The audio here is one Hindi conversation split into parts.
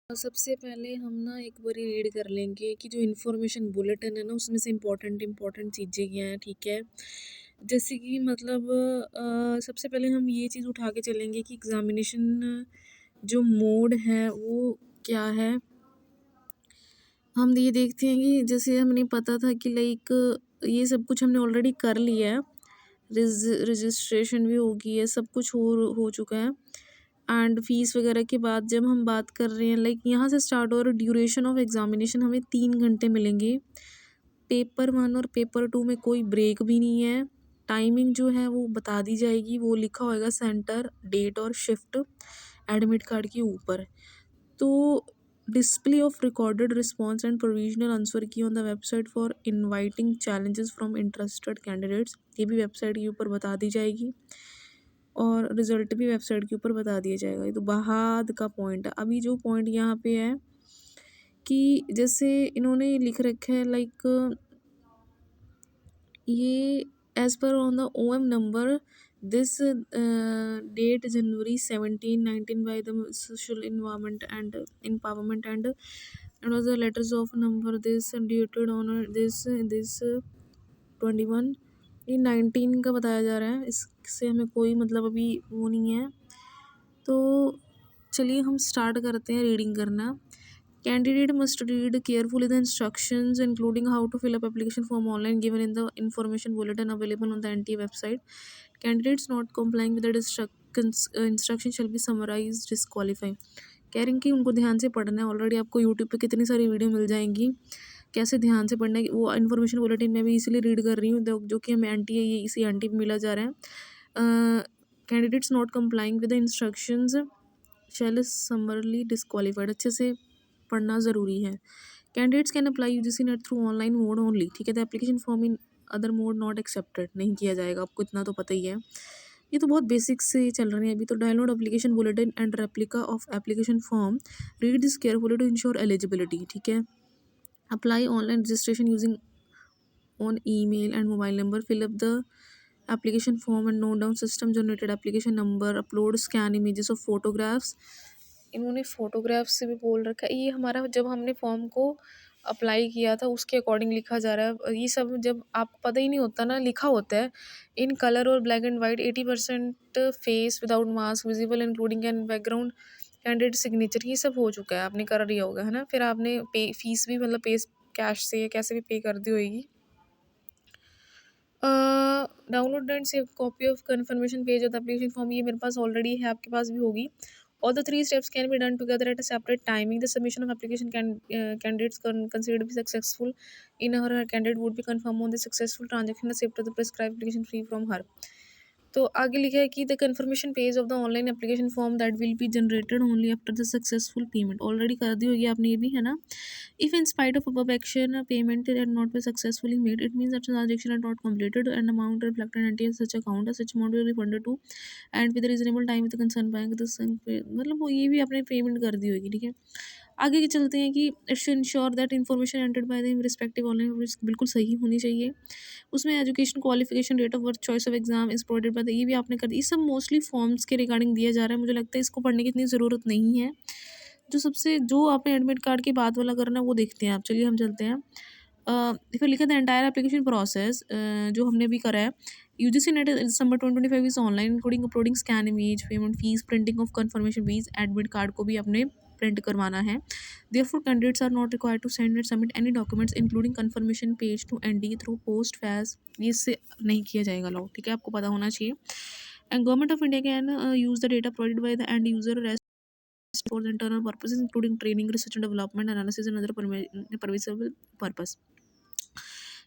सबसे पहले हम ना एक बारी रीड कर लेंगे कि जो इन्फॉर्मेशन बुलेटिन है ना उसमें से इम्पोर्टेंट चीज़ें क्या हैं, ठीक है। जैसे कि मतलब सबसे पहले हम ये चीज़ उठा के चलेंगे कि एग्जामिनेशन जो मोड है वो क्या है। हम ये देखते हैं कि जैसे हमने पता था कि लाइक ये सब कुछ हमने ऑलरेडी कर लिया है। रजिस्ट्रेशन भी हो गई है, सब कुछ हो चुका है। एंड फीस वगैरह के बाद जब हम बात कर रहे हैं लाइक यहाँ से स्टार्ट हो और ड्यूरेशन ऑफ एग्जामिनेशन हमें 3 घंटे मिलेंगे। पेपर 1 और पेपर 2 में कोई ब्रेक भी नहीं है। टाइमिंग जो है वो बता दी जाएगी, वो लिखा होएगा सेंटर, डेट और शिफ्ट एडमिट कार्ड के ऊपर। तो display of recorded response and provisional answer key on the website for inviting challenges from interested candidates, ये भी वेबसाइट के ऊपर बता दी जाएगी। और रिजल्ट भी वेबसाइट के ऊपर बता दिया जाएगा। ये तो बाद का पॉइंट है। अभी जो पॉइंट यहाँ पे है कि जैसे इन्होंने लिख रखा है लाइक ये एज पर on the OM number this date January 17, 19 by the social environment and empowerment and was the letters of number this dated on this 21, ये 19 का बताया जा रहा है। इससे हमें कोई मतलब अभी वो नहीं है। तो चलिए हम स्टार्ट करते हैं रीडिंग करना। Candidate must read carefully the instructions including how to fill up application form online given in the information bulletin available on the NTA website. Candidates not complying with the instruction shall be summarily disqualify. कह रहे हैं कि उनको ध्यान से पढ़ना है। ऑलरेडी आपको यूट्यूब पे कितनी सारी वीडियो मिल जाएंगी कैसे ध्यान से पढ़ना है। वो इन्फॉर्मेशन बुलेटिन में भी इसीलिए रीड कर रही हूँ जो कि हमें NTA ये इसी NTA पे मिला जा रहा है। Candidates not complying with the instructions shall summarily disqualified. अच्छे से पढ़ना ज़रूरी है। Candidates can apply UGC net through online mode only, ठीक है। The application form in other mode not accepted, नहीं किया जाएगा। आपको इतना तो पता ही है। ये तो बहुत बेसिक से चल रहे हैं अभी तो। Download application bulletin and replica of application form, read this carefully to ensure eligibility, ठीक है। Apply online registration using on email and mobile number, fill up the application form and note down system generated application number, upload scan images of photographs। इन्होंने फोटोग्राफ से भी बोल रखा है। ये हमारा जब हमने फॉर्म को अप्लाई किया था उसके अकॉर्डिंग लिखा जा रहा है। ये सब जब आपको पता ही नहीं होता ना, लिखा होता है इन कलर और black and white. 80% face without mask visible including and background candidate signature, ये सब हो चुका है। आपने कर लिया होगा, है ना। फिर आपने पे फीस भी मतलब पे कैश से कैसे भी पे कर दी होगी। Download and save copy of conformation page of the application form, ये मेरे पास ऑलरेडी है, आपके पास भी होगी। All the three steps can be done together at a separate timing. The submission of application candidates considered to be successful in her candidate would be confirmed on the successful transaction received to the prescribed application fee from her। तो आगे लिखा है कि the confirmation page of the online application form that will be generated only after the successful payment. Already कर दी होगी आपने ये भी, है ना। If in spite of above action payment had not been successfully made, it means that transaction had not completed and amount reflected in such account as such amount will be refunded to and with a reasonable time with the concerned bank मतलब वो ये भी आपने पेमेंट कर दी होगी, ठीक है। आगे के चलते हैं कि it's ensure that information entered by the respective online बिल्कुल सही होनी चाहिए। उसमें education qualification date of birth choice of exam is provided by the, ये भी आपने कर दी। ये सब मोस्टली फॉर्म्स के रिगार्डिंग दिया जा रहा है। मुझे लगता है इसको पढ़ने की इतनी ज़रूरत नहीं है। जो आपने एडमिट कार्ड के बाद वाला करना है वो देखते हैं आप। चलिए हम चलते हैं। फिर लिखा था एंटायर एप्लीकेशन प्रोसेस जो हमने भी करा है। UGC net December 2025 is online including uploading scan image, payment fees, printing of confirmation fees. Admit card को भी आपने प्रिंट करवाना है। Therefore, candidates are not required to send and submit any documents including confirmation page to NDA through post fax। ये इससे नहीं किया जाएगा लॉ, ठीक है। आपको पता होना चाहिए। And government of India can use the data provided by the end user for the internal purposes including training, research and development, analysis and other permissible purpose।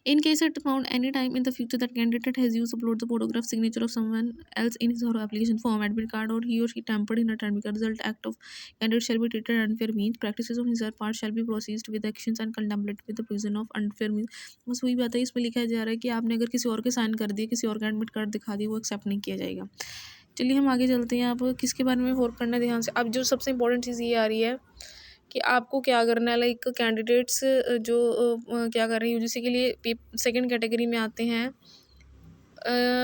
In case it found any time in the future that candidate has used upload the photograph signature of someone else in his or her application form, admit card, or he or she tampered in a admit card, result act of candidate shall be treated unfair means, practices on his or her part shall be proceeded with actions and contemplated with the provision of unfair means। बस वही बात है। इसमें लिखा जा रहा है कि आपने अगर किसी और के साइन कर दिए, किसी और का एडमिट कार्ड दिखा दिया, वो एक्सेप्ट नहीं किया जाएगा। चलिए हम आगे चलते हैं। आप किसके बारे में गौर करना है ध्यान से। अब जो सबसे इम्पोर्टेंट चीज़ ये आ रही है कि आपको क्या करना है। लाइक कैंडिडेट्स जो क्या कर रहे हैं UGC के लिए सेकंड कैटेगरी में आते हैं।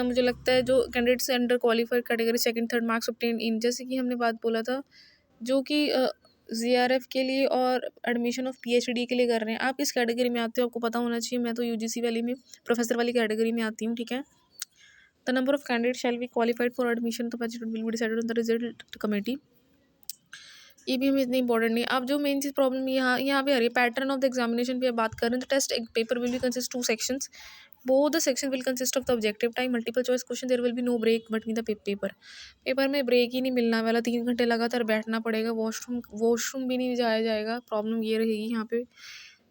मुझे लगता है जो candidates under qualified category second third marks obtain इन, जैसे कि हमने बात बोला था जो कि जीआरएफ के लिए और एडमिशन ऑफ पीएचडी के लिए कर रहे हैं, आप इस कैटेगरी में आते हो, आपको पता होना चाहिए। मैं तो यूजीसी वाली में प्रोफेसर वाली कैटेगरी में आती हूँ, ठीक है। The number of candidate shall be qualified for admission the budget will be decided on the result committee. ये भी हमें इतनी इंपॉर्टेंट नहीं है। अब जो मेन चीज़ प्रॉब्लम यहाँ पे आ रही है, पैटर्न ऑफ द एग्जामिनेशन पे बात कर रहे हैं। तो टेस्ट एक paper will B consist 2 sections, both the section will consist of the objective time multiple choice question, there will be no break between the paper में ब्रेक ही नहीं मिलने वाला, 3 घंटे लगातार बैठना पड़ेगा, वॉशरूम भी नहीं जाया जाएगा। प्रॉब्लम ये रहेगी यहाँ पे।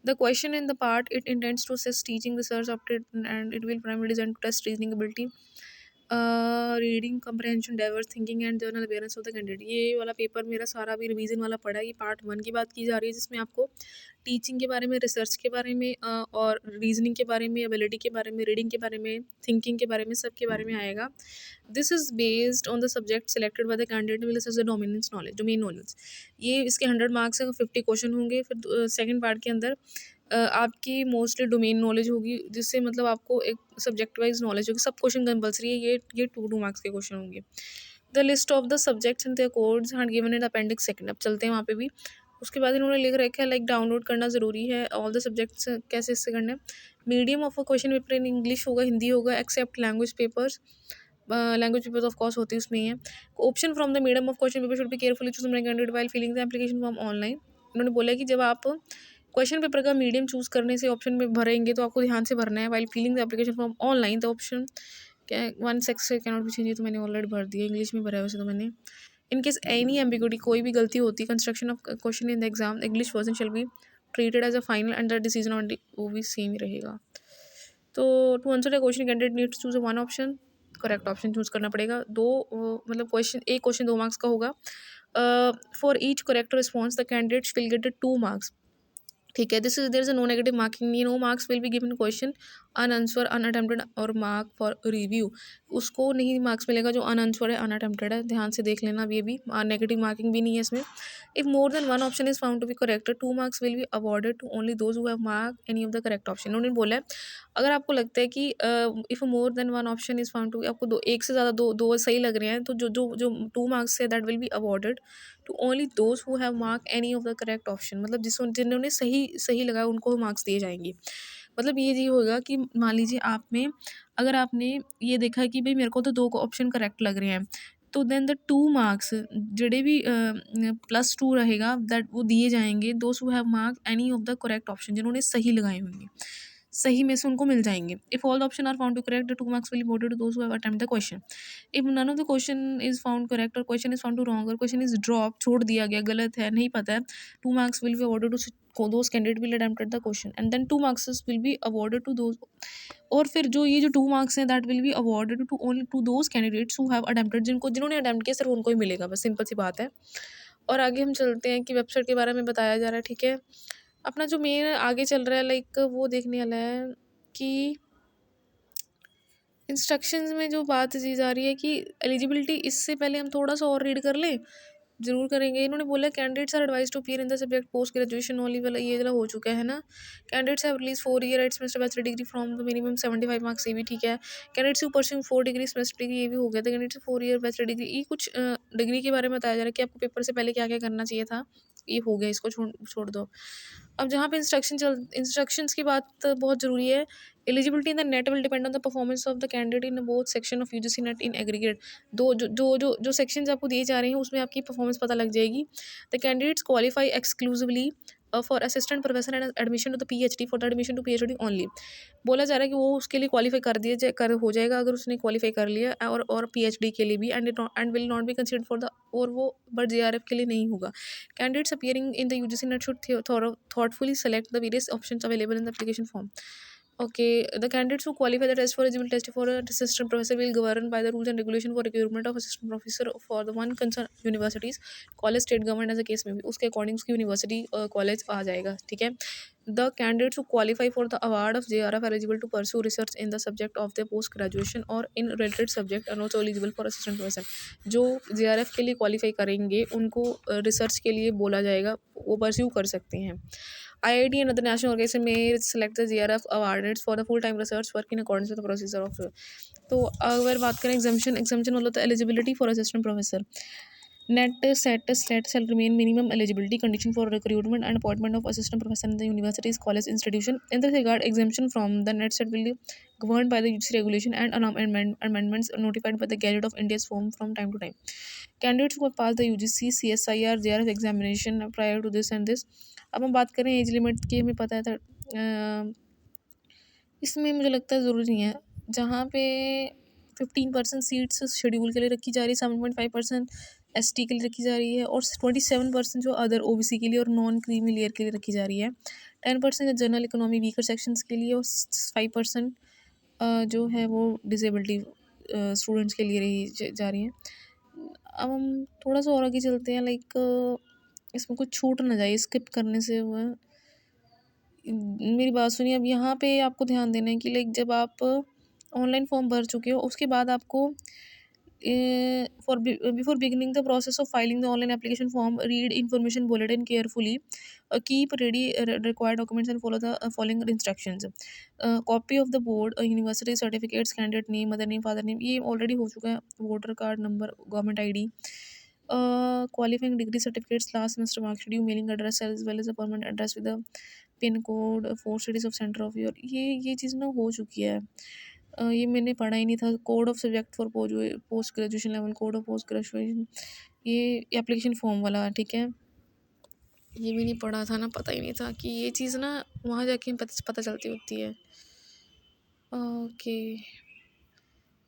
The question in the part it intends to assess teaching research update and it will primary design to test reasoning ability, reading comprehension, diverse thinking and general awareness of the candidate. ये वाला पेपर मेरा सारा भी रिवीजन वाला पड़ा है। ये पार्ट 1 की बात की जा रही है, जिसमें आपको टीचिंग के बारे में, रिसर्च के बारे में और रीजनिंग के बारे में, एबिलिटी के बारे में, रीडिंग के बारे में, थिंकिंग के बारे में, सब के बारे में आएगा। This is based on the subject selected bye the candidate will assess the dominance knowledge, domain knowledge. ये इसके 100 मार्क्स है, 50 क्वेश्चन होंगे। फिर सेकेंड पार्ट के अंदर आपकी मोस्टली डोमेन नॉलेज होगी, जिससे मतलब आपको एक सब्जेक्ट वाइज नॉलेज होगी। सब क्वेश्चन कंपलसरी है, ये 2 मार्क्स के क्वेश्चन होंगे। The list of the subjects and the codes had given in appendix second. अब चलते हैं वहाँ पे भी। उसके बाद इन्होंने लिख रखा है लाइक डाउनलोड करना ज़रूरी है। ऑल द सब्जेक्ट्स कैसे इससे करना है। Medium of a question paper in English होगा, हिंदी होगा, except language papers. Language papers of course होती है, उसमें ही है। Option from the medium of question paper should be carefully choose by candidate while filling the application form online. उन्होंने बोला है कि जब आप क्वेश्चन पेपर का मीडियम चूज करने से ऑप्शन में भरेंगे तो आपको ध्यान से भरना है। While filling the application form online the option क्या 1 सेक्स से कैनॉट बी चेंज। ये तो मैंने ऑलरेडी भर दिया, इंग्लिश में भरा है वैसे तो मैंने। इन केस एनी एम्बिग्यूटी, कोई भी गलती होती है, construction of question in the exam English version shall be treated as a final and the decision on वो भी सेम ही रहेगा। तो to answer the question candidate needs choose one option, correct option choose करना पड़ेगा। मतलब क्वेश्चन एक क्वेश्चन 2 मार्क्स का होगा। For each correct response the candidates will get 2 marks, ठीक है। This is there is no negative marking, no marks will be given question unanswered unattempted और मार्क फॉर रिव्यू। उसको नहीं मार्क्स मिलेगा जो अनआंसर है, अनअटेम्प्टेड है। ध्यान से देख लेना, ये भी नेगेटिव मार्किंग भी नहीं है इसमें। If more than one option is found to be correct 2 marks will be awarded to only those who have mark any of the correct option. उन्होंने बोला है अगर आपको लगता है कि if more than one option is found to, आपको एक से ज़्यादा दो सही लग रहे हैं, तो जो जो जो 2 मार्क्स है that will be awarded to only those who have mark any of the correct option. मतलब जिन्होंने सही सही लगाया उनको मार्क्स दिए जाएंगे। मतलब ये होगा कि मान लीजिए आप में अगर आपने ये देखा कि भाई मेरे को तो 2 ऑप्शन करेक्ट लग रहे हैं, तो देन द 2 मार्क्स जेडे भी +2 रहेगा दैट वो दिए जाएंगे those who have mark any of the correct option, जिन्होंने सही लगाए होंगे, सही में से उनको मिल जाएंगे। If all the option are found to correct the 2 marks will be awarded to those who have attempted the question. If none of the question is found correct और question is found to wrong और क्वेश्चन इज ड्रॉप, छोड़ दिया गया, गलत है, नहीं पता है, 2 marks will be awarded to those candidate will attempted the question and then 2 marks will be awarded to those. और फिर जो 2 मार्क्स हैं that will be awarded to only to those candidates who have attempted, जिन्होंने अटेम्प्ट किया सिर्फ उनको ही मिलेगा, बस सिंपल सी बात है। और आगे हम चलते हैं कि वेबसाइट के बारे में बताया जा रहा है, ठीक है। अपना जो मेन आगे चल रहा है लाइक वो देखने वाला है कि इंस्ट्रक्शंस में जो बात की जा रही है कि एलिजिबिलिटी, इससे पहले हम थोड़ा सा और रीड कर लें, ज़रूर करेंगे। इन्होंने बोला candidates are advise to appear in the subject post graduation only वाला, ये वाला हो चुका है ना। Candidates have at least 4 year eight semester bachelor degree from the minimum 75 marks, ये भी ठीक है। Candidates who pursuing 4 degree semester degree, ये भी हो गया था। कैंडिडेट्स 4 ईयर बैचलर डिग्री, ये कुछ डिग्री के बारे में बताया जा रहा है कि आपको पेपर से पहले क्या क्या करना चाहिए था, ये हो गया, इसको छोड़ दो। अब जहाँ पे इंस्ट्रक्शंस की बात बहुत ज़रूरी है। Eligibility in the net will depend on the performance of the candidate in both section of UGC net in aggregate. दो जो सेक्शंस आपको दिए जा रहे हैं उसमें आपकी परफॉर्मेंस पता लग जाएगी। The candidates qualify exclusively for assistant professor and admission to the PhD for the admission to PhD only. बोला जा रहा है कि वो उसके लिए क्वालिफाई कर हो जाएगा अगर उसने क्वालिफाई कर लिया, और पीएचडी के लिए भी, and will not be considered for the, और वो बट जेआरएफ के लिए नहीं होगा। Candidates appearing in the UGC net should thoughtfully select the various options available in the application form. Okay, the candidates who qualify the test for eligible test for a assistant professor will govern by the rules and regulation for recruitment of assistant professor for the one concerned universities, college, state government as a case may be, उसके अकॉर्डिंग उसकी यूनिवर्सिटी कॉलेज आ जाएगा, ठीक है। The candidates who qualify for the award of JRF are eligible to pursue research in the subject of their post graduation or in related subject and also eligible for assistant professor। जो JRF के लिए क्वालिफाई करेंगे उनको रिसर्च के लिए बोला जाएगा, वो परस्यू कर सकते हैं। IIT and other national organization may select the JRF awarded for the full-time research work in accordance with the procedure of। तो अगर बात करें एग्जामिशन वाला, तो eligibility for assistant professor, Net set stat shall remain minimum eligibility condition for recruitment and appointment of assistant professor in the university's college institution. In this regard, exemption from the net set will be governed by the UGC regulation and amendments notified by the Gazette of India's form from time to time. Candidates who have passed the UGC CSIR JRF examination prior to this and this. अब हम बात करें एज लिमिट की, हमें पता था इसमें मुझे लगता है ज़रूरी नहीं है। जहाँ पे 15% सीट्स शेड्यूल के लिए रखी जा रही है, 7.5% एसटी के लिए रखी जा रही है और 27% जो अदर ओबीसी के लिए और नॉन क्रीमी लेयर के लिए रखी जा रही है। 10% जनरल इकोनॉमी वीकर सेक्शंस के लिए और 5% जो है वो डिसेबिलिटी स्टूडेंट्स के लिए रही जा रही है। अब हम थोड़ा सा और आगे चलते हैं, लाइक इसमें कुछ छूट ना जाए स्किप करने से। वो मेरी बात सुनिए, अब यहाँ पे आपको ध्यान देना है कि लाइक जब आप ऑनलाइन फॉर्म भर चुके हो उसके बाद आपको for before beginning the process of filing the online application form read information bulletin carefully, keep ready required documents and follow the following instructions. Copy of the board university certificates candidate name mother name father name, ये ऑलरेडी हो चुका है। Voter card number government ID, qualifying degree certificates, last semester mark sheet, mailing address as well as a permanent address with a pin code, 4 cities of centre of your, ये चीज़ ना हो चुकी है। ये मैंने पढ़ा ही नहीं था। Code of subject for post graduation level, code of post graduation, ये एप्लीकेशन फॉर्म वाला, ठीक है। ये भी नहीं पढ़ा था ना, पता ही नहीं था कि ये चीज़ ना वहाँ जाके पता चलती होती है। ओके,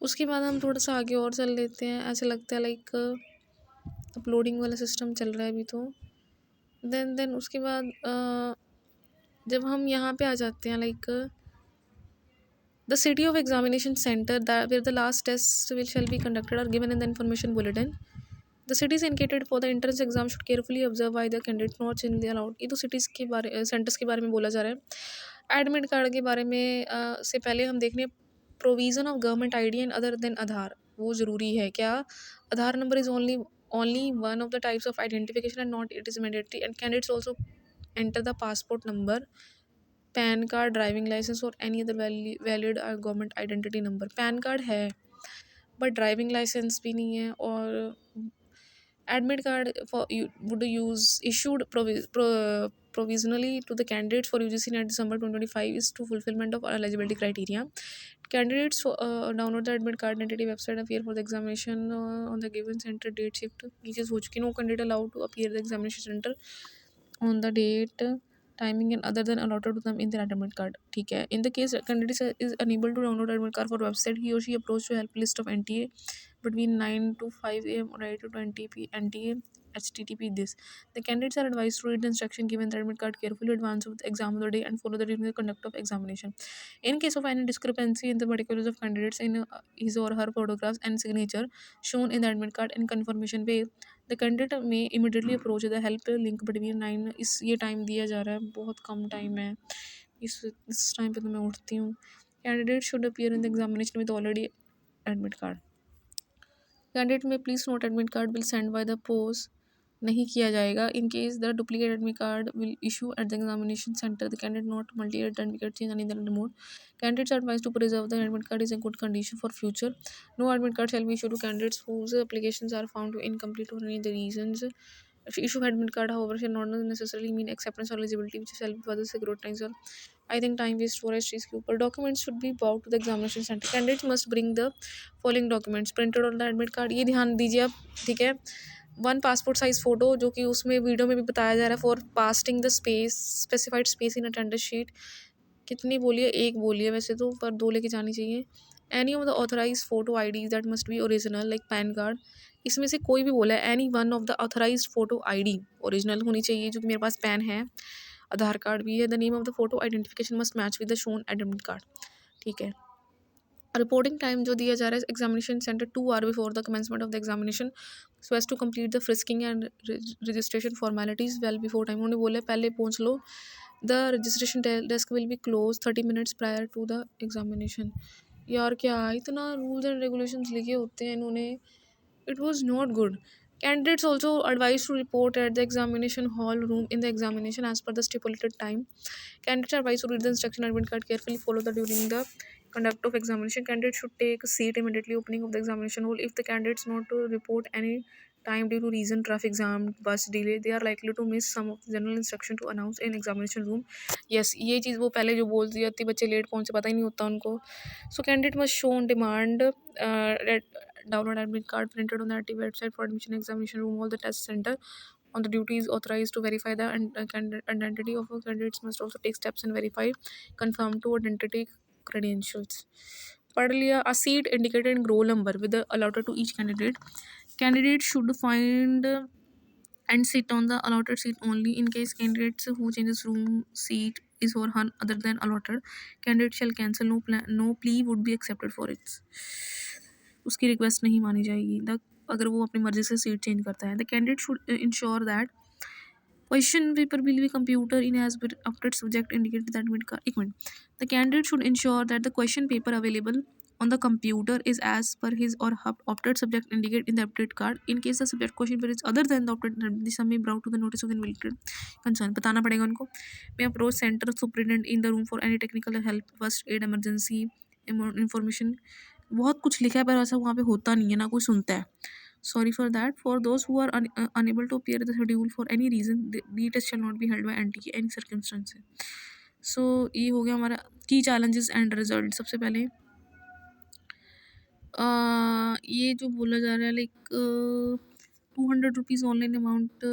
उसके बाद हम थोड़ा सा आगे और चल लेते हैं। ऐसे लगता है लाइक अपलोडिंग वाला सिस्टम चल रहा है अभी तो। देन उसके बाद जब हम यहाँ पे आ जाते हैं, like the city of examination centre where the last test shall be conducted are given in the information bulletin. The cities indicated for the entrance exam should carefully observe by the candidate not in the allowed. ये तो सिटीज़ के बारे सेंटर्स के बारे में बोला जा रहा है। एडमिट कार्ड के बारे में से पहले हम देख रहे हैं provision of government ID and other than Aadhaar, वो ज़रूरी है क्या? Aadhaar number is only one of the types of identification and not it is mandatory, and candidates also enter the passport number, PAN card, driving licence और any other valid government identity number. PAN card है बट ड्राइविंग लाइसेंस भी नहीं है। और admit card for you would use issued provisionally to the candidates for UGC in December 2025 is to fulfillment of eligibility criteria. Candidates download the admit card entity website, appear for the examination on the given center date shift, which is हो चुकी। No candidate allowed to appear the examination center on the date timing and other than allotted to them in their admit card, ठीक है। In the case candidate is unable to download admit card for website, he or she approach to help list of NTA between 9 to 5 a.m. or 8 to 20 NTA HTTP this. The candidates are advised to read the instruction given the admit card carefully in advance of the exam of the day and follow the conduct of examination. In case of any discrepancy in the particulars of candidates in his or her photographs and signature shown in the admit card and confirmation page, the candidate may immediately approach the help link between 9 इस ये टाइम दिया जा रहा है, बहुत कम टाइम है। इस टाइम पे तो मैं उठती हूँ। Candidate should appear in the examination with already admit card. Candidate में please note admit card will send by the post, नहीं किया जाएगा। In case the duplicate admit card will issue at the examination centre, the candidate not multi admit change any other mode. Candidates are advised to preserve the admit card is in good condition for future. No admit card shall be issued to candidates whose applications are found to incomplete for any of the reasons. Issue admit card, however, shall not necessarily mean acceptance or eligibility, which shall be further scrutinized or I think time waste for चीज़ के ऊपर। Documents should be brought to the examination center. Candidates must bring the following documents printed on the admit card, ये ध्यान दीजिए आप, ठीक है। 1 पासपोर्ट साइज फ़ोटो, जो कि उसमें वीडियो में भी बताया जा रहा है, for pasting the space specified space in attendance sheet. कितनी बोलिए? 1 बोलिए वैसे तो, पर 2 लेके जानी चाहिए। Any of the authorise photo IDs that must be original like PAN card, इसमें से कोई भी बोला है any one of the authorise photo ID original होनी चाहिए, जो कि मेरे पास पैन है, आधार कार्ड भी है। The name of the photo identification must match with the shown admit card, ठीक है। रिपोर्टिंग टाइम जो दिया जा रहा है examination centre 2 hours before the commencement of the examination so as to complete the frisking and registration formalities well before time. उन्होंने बोला पहले पहुँच लो। The registration desk will be close 30 minutes prior to the examination. यार क्या इतना रूल्स एंड रेगुलेशंस लिखे होते हैं इन्होंने, it was not good. Candidates also advised to report at the examination hall room in the examination as per the stipulated time. Candidates are advised to read the instruction admit card carefully, follow the during the conduct of examination. Candidates should take a seat immediately opening of the examination hall. If the candidates not to report any time due to reason traffic jam, bus delay, they are likely to miss some of the general instruction to announce in examination room. Yes, ये चीज़ वो पहले जो बोल दी जाती है, बच्चे लेट पहुँचे पता ही नहीं होता उनको. So candidate must show on demand download admit card printed on the RT website for admission examination room or the test center. On the duties authorized to verify the identity of a candidates must also take steps and verify confirm to identity credentials. पढ़ लिया. A seat indicated in roll number with the allotted to each candidate. Candidate should find and sit on the allotted seat only. In case candidates who changes room seat is for one other than allotted, candidate shall cancel. No plea would be accepted for it. उसकी रिक्वेस्ट नहीं मानी जाएगी अगर वो अपनी मर्जी से सीट चेंज करता है. The candidate should ensure that question paper will be computer in as per update subject indicated that minute का. एक minute. The candidate should ensure that the question paper available on the computer is as per his or her opted subject indicated in the update card. In case the subject question paper is other than the opted, the sum may brought to the notice of the invalid concern. बताना पड़ेगा उनको. May approach center superintendent in the room for any technical help, first aid, emergency information. बहुत कुछ लिखा है पर ऐसा वहाँ पे होता नहीं है ना कोई सुनता है. Sorry for that. For those who are unable to appear the schedule for any reason, the test shall not be held by NT any circumstances. So ये हो गया हमारा key challenges and result. सबसे पहले ये जो बोला जा रहा है like 200 rupees online amount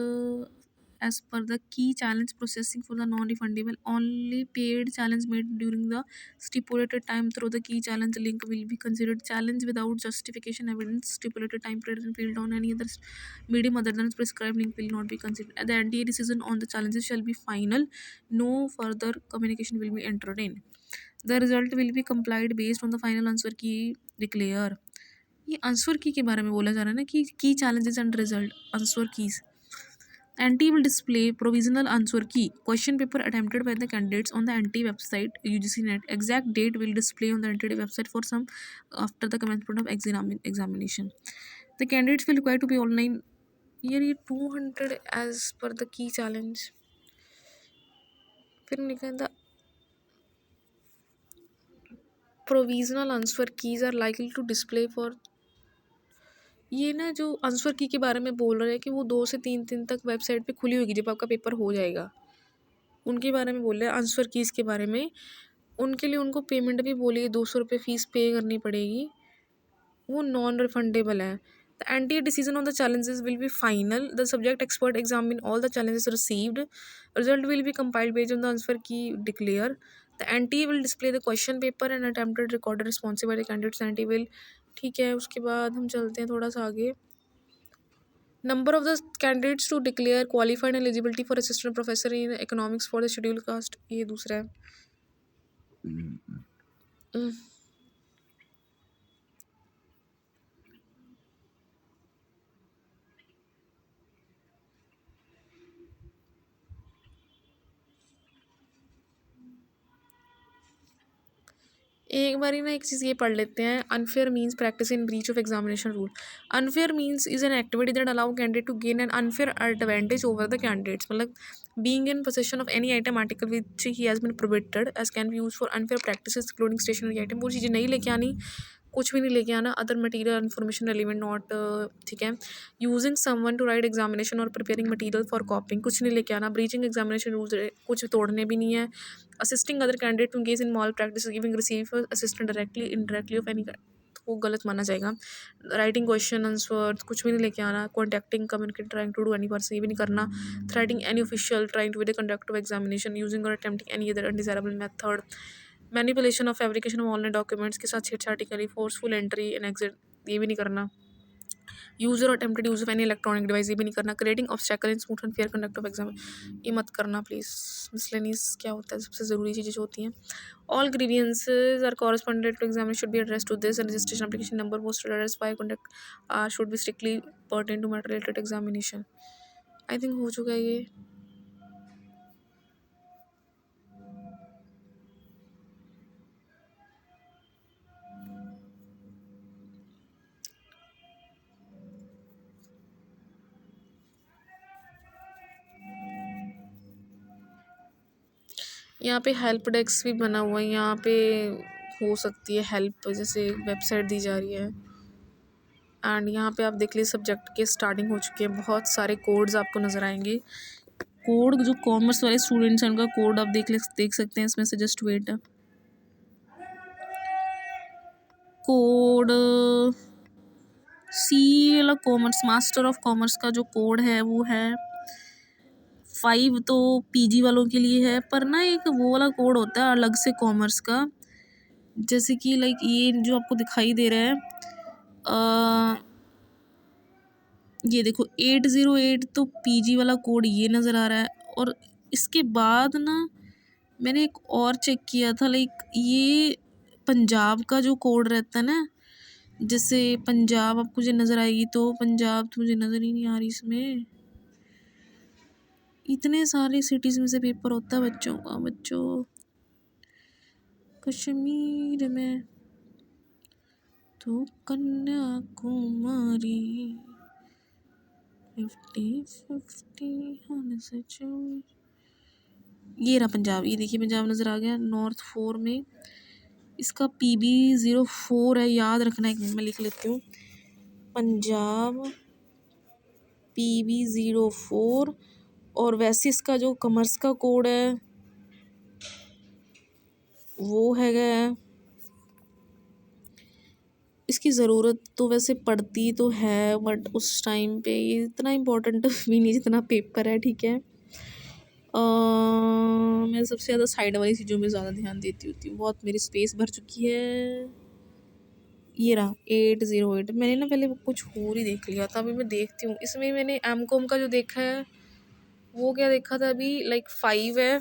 as per the key challenge processing for the non-refundable only paid challenge made during the stipulated time through the key challenge link will be considered challenge without justification evidence stipulated time period and field on any other medium other than prescribed link will not be considered. The NTA decision on the challenges shall be final. No further communication will be entertained. The result will be complied based on the final answer key declare. ये आंसर की के बारे में बोला जा रहा है ना कि की challenges and result answer keys. NT will display provisional answer key question paper attempted by the candidates on the NT website UGC net. Exact date will display on the NT website for some after the commencement of examination. The candidates will require to be online. ये 200 as per the key challenge. फिर निकल the provisional answer keys are likely to display for. ये ना जो आंसर की के बारे में बोल रहे हैं कि वो 2 से 3 दिन तक वेबसाइट पे खुली होगी जब आपका पेपर हो जाएगा. उनके बारे में बोल रहे हैं आंसर कीज़ के बारे में. उनके लिए उनको पेमेंट भी बोली 200 रुपये फ़ीस पे करनी पड़ेगी. वो नॉन रिफंडेबल है. The NTA decision on the challenges will be final. The subject expert examine all the challenges received. Result will be compiled based on the answer key declare. The NTA will display the question paper and attempted recorded response by the candidates. NTA will. ठीक है. उसके बाद हम चलते हैं थोड़ा सा आगे. Number of the candidates to declare qualified eligibility for assistant professor in economics for the scheduled caste. ये दूसरा है. एक बारी ना एक चीज़ ये पढ़ लेते हैं. Unfair means practice in breach of examination rule. Unfair means is an activity that allow candidate to gain an unfair advantage over the candidates. मतलब being in possession of any item article which he has been prohibited as can be use for unfair practice including stationery item. वो चीज़ें नहीं लेके आनी. कुछ भी नहीं लेके आना. Other material information element not. ठीक है. Using someone to write examination or preparing material for copying. कुछ नहीं लेके आना. ब्रीचिंग एग्जामिनेशन रूल्स कुछ तोड़ने भी नहीं है. Assisting other candidate to engage in malpractice giving receive assistant directly indirectly of any वो गलत माना जाएगा. राइटिंग क्वेश्चन आंसर कुछ भी नहीं लेके आना. Contacting communicate trying to do any person ये भी नहीं करना. Threatening any official trying to with the conduct of examination using और attempting any other undesirable method. Manipulation of fabrication of online documents के साथ छेड़छाड़ी करी. फोर्सफुल एंट्री एंड एग्जिट ये भी नहीं करना. यूज़र और attempted use of any electronic device ये भी नहीं करना. Creating obstacle in smooth and fair conduct of exam ये मत करना प्लीज़. मिसलेनियस क्या होता है सबसे ज़रूरी चीज़ें जो होती हैं. All grievances are correspondent to exam should be address to this and registration application number postal address by conduct are should be strictly pertain to matter related examination. I think हो चुका है ये. यहाँ पे हेल्प डेस्क भी बना हुआ है. यहाँ पे हो सकती है हेल्प जैसे वेबसाइट दी जा रही है. एंड यहाँ पे आप देख लीजिए सब्जेक्ट के स्टार्टिंग हो चुके हैं, बहुत सारे कोड्स आपको नज़र आएंगे। कोड जो कॉमर्स वाले स्टूडेंट्स हैं उनका कोड आप देख सकते हैं इसमें से। जस्ट वेट, कोड सी वाला कॉमर्स, मास्टर ऑफ कॉमर्स का जो कोड है वो है 5, तो पीजी वालों के लिए है। पर ना एक वो वाला कोड होता है अलग से कॉमर्स का, जैसे कि लाइक ये जो आपको दिखाई दे रहा है, ये देखो 808, तो पीजी वाला कोड ये नज़र आ रहा है। और इसके बाद ना मैंने एक और चेक किया था, लाइक ये पंजाब का जो कोड रहता है ना, जैसे पंजाब आपको मुझे नज़र आएगी, तो पंजाब तो मुझे नज़र ही नहीं आ रही इसमें। इतने सारे सिटीज़ में से पेपर होता है बच्चों का। बच्चों कश्मीर में तो कन्याकुमारी 50-50 ये रहा पंजाब। ये देखिए पंजाब नज़र आ गया नॉर्थ 4 में। इसका PB04 है, याद रखना। एक मिनट में लिख लेती हूँ, पंजाब PB04। और वैसे इसका जो कॉमर्स का कोड है वो है, इसकी ज़रूरत तो वैसे पड़ती तो है बट उस टाइम पे ये इतना इम्पोर्टेंट भी नहीं जितना पेपर है, ठीक है। मैं सबसे ज़्यादा साइड वाली चीज़ों में ज़्यादा ध्यान देती होती हूँ। बहुत मेरी स्पेस भर चुकी है। ये रहा 808। मैंने ना पहले कुछ और ही देख लिया था, अभी मैं देखती हूँ। इसमें मैंने M.Com का जो देखा है वो क्या देखा था अभी, लाइक 5 है।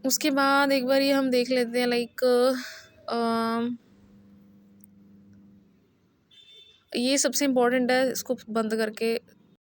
उसके बाद एक बार ये हम देख लेते हैं, लाइक ये सबसे इम्पोर्टेंट है, इसको बंद करके